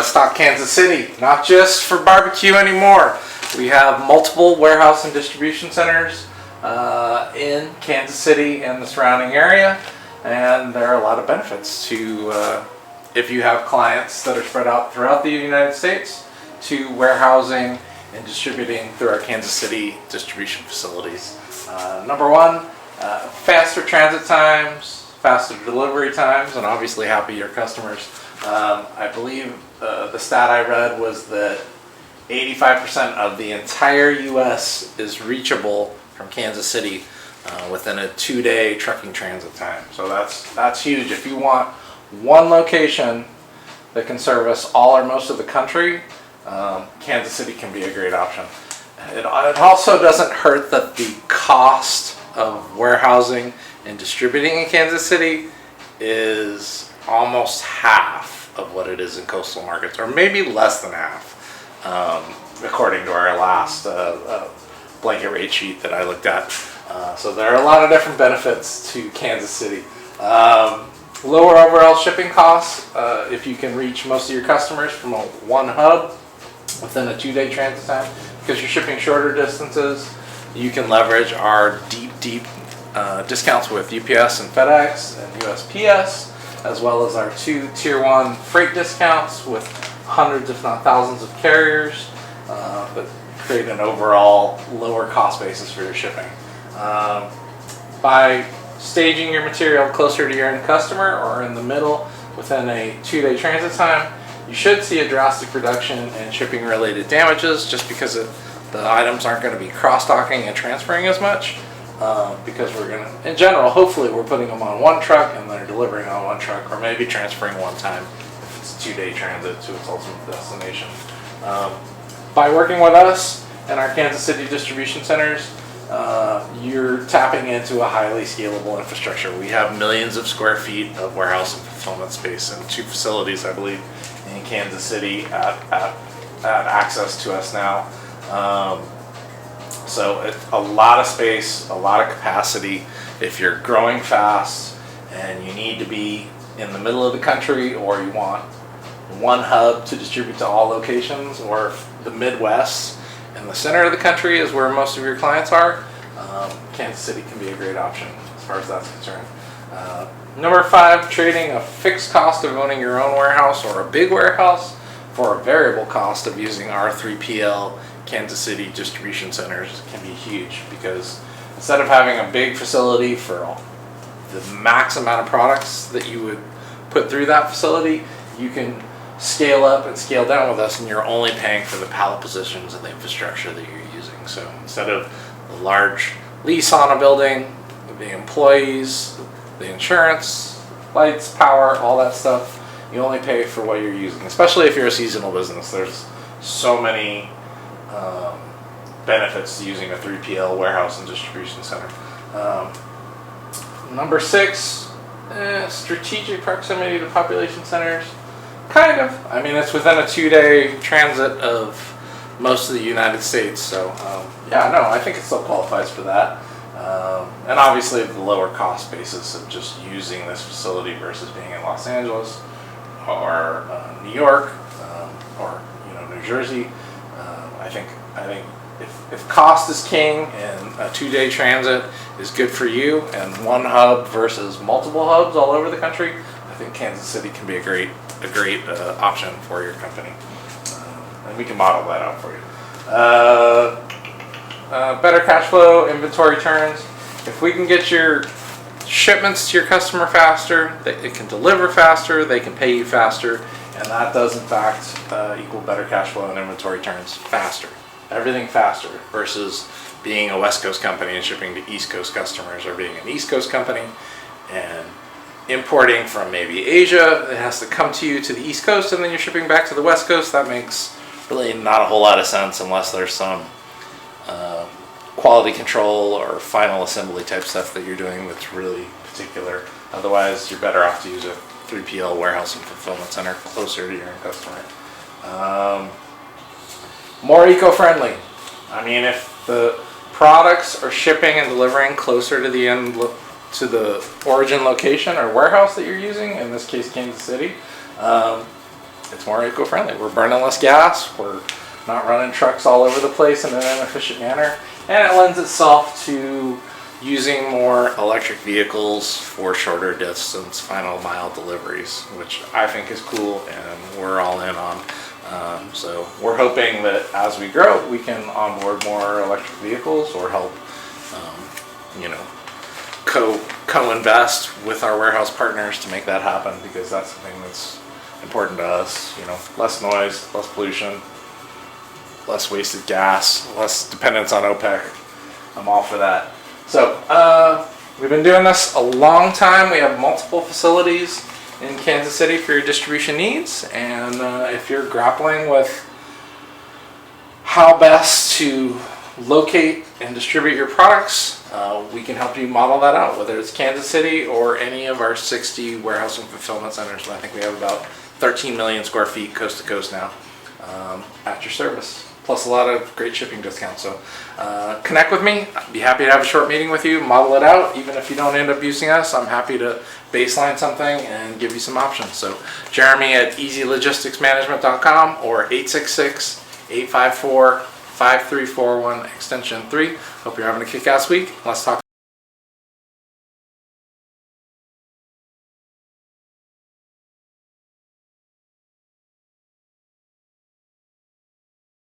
gotta stock Kansas City, not just for barbecue anymore. We have multiple warehouse and distribution centers in Kansas City and the surrounding area, and there are a lot of benefits to if you have clients that are spread out throughout the United States, to warehousing and distributing through our Kansas City distribution facilities. Number one, faster transit times, faster delivery times, and obviously happier customers. I believe the stat I read was that 85% of the entire U.S. is reachable from Kansas City within a 2-day trucking transit time. So that's huge. If you want one location that can service all or most of the country, Kansas City can be a great option. It also doesn't hurt that the cost of warehousing and distributing in Kansas City is almost half of what it is in coastal markets, or maybe less than half, according to our last blanket rate sheet that I looked at. So there are a lot of different benefits to Kansas City. Lower overall shipping costs if you can reach most of your customers from one hub within a 2-day transit time. Because you're shipping shorter distances, you can leverage our deep discounts with UPS and FedEx and USPS, as well as our 2 Tier 1 freight discounts with hundreds if not thousands of carriers that create an overall lower cost basis for your shipping. By staging your material closer to your end customer or in the middle within a 2-day transit time, you should see a drastic reduction in shipping related damages, just because the items aren't going to be cross-docking and transferring as much, because we're going to, in general, hopefully we're putting them on one truck and they're delivering on one truck, or maybe transferring one time if it's a 2-day transit to its ultimate destination. By working with us and our Kansas City distribution centers, you're tapping into a highly scalable infrastructure. We have millions of square feet of warehouse and fulfillment space in 2 facilities, I believe, in Kansas City at access to us now. So it's a lot of space, a lot of capacity. If you're growing fast and you need to be in the middle of the country, or you want one hub to distribute to all locations, or if the Midwest and the center of the country is where most of your clients are, Kansas City can be a great option as far as that's concerned. Number 5, trading a fixed cost of owning your own warehouse or a big warehouse for a variable cost of using our 3PL Kansas City distribution centers can be huge, because instead of having a big facility for the max amount of products that you would put through that facility, you can scale up and scale down with us, and you're only paying for the pallet positions and the infrastructure that you're using. So instead of a large lease on a building, the employees, the insurance, lights, power, all that stuff, you only pay for what you're using. Especially if you're a seasonal business, there's so many benefits to using a 3PL warehouse and distribution center. Number 6, strategic proximity to population centers. Kind of. I mean, it's within a 2-day transit of most of the United States, so yeah, no, I think it still qualifies for that. And obviously the lower cost basis of just using this facility versus being in Los Angeles or New York or New Jersey. I think if cost is king and a 2-day transit is good for you, and one hub versus multiple hubs all over the country, I think Kansas City can be a great option for your company, and we can model that out for you. Better cash flow, inventory turns. If we can get your shipments to your customer faster, it can deliver faster, they can pay you faster, and that does in fact equal better cash flow and inventory turns faster. Everything faster versus being a West Coast company and shipping to East Coast customers, or being an East Coast company and importing from maybe Asia. It has to come to you to the East Coast, and then you're shipping back to the West Coast. That makes really not a whole lot of sense unless there's some quality control or final assembly type stuff that you're doing that's really particular. Otherwise, you're better off to use a 3PL warehouse and fulfillment center closer to your end customer. More eco-friendly. I mean, if the products are shipping and delivering closer to the end, to the origin location or warehouse that you're using, in this case Kansas City, it's more eco-friendly. We're burning less gas. We're not running trucks all over the place in an inefficient manner, and it lends itself to using more electric vehicles for shorter distance final mile deliveries, which I think is cool and we're all in on. So we're hoping that as we grow, we can onboard more electric vehicles or help, co-invest with our warehouse partners to make that happen, because that's something that's important to us. Less noise, less pollution, less wasted gas, less dependence on OPEC. I'm all for that. So we've been doing this a long time. We have multiple facilities in Kansas City for your distribution needs, and if you're grappling with how best to locate and distribute your products, we can help you model that out, whether it's Kansas City or any of our 60 warehouse and fulfillment centers. I think we have about 13 million square feet coast to coast now, at your service, plus a lot of great shipping discounts. So connect with me. I'd be happy to have a short meeting with you, model it out. Even if you don't end up using us, I'm happy to baseline something and give you some options. So Jeremy at easylogisticsmanagement.com or 866-854-5341 extension 3. Hope you're having a kick-ass week. Let's talk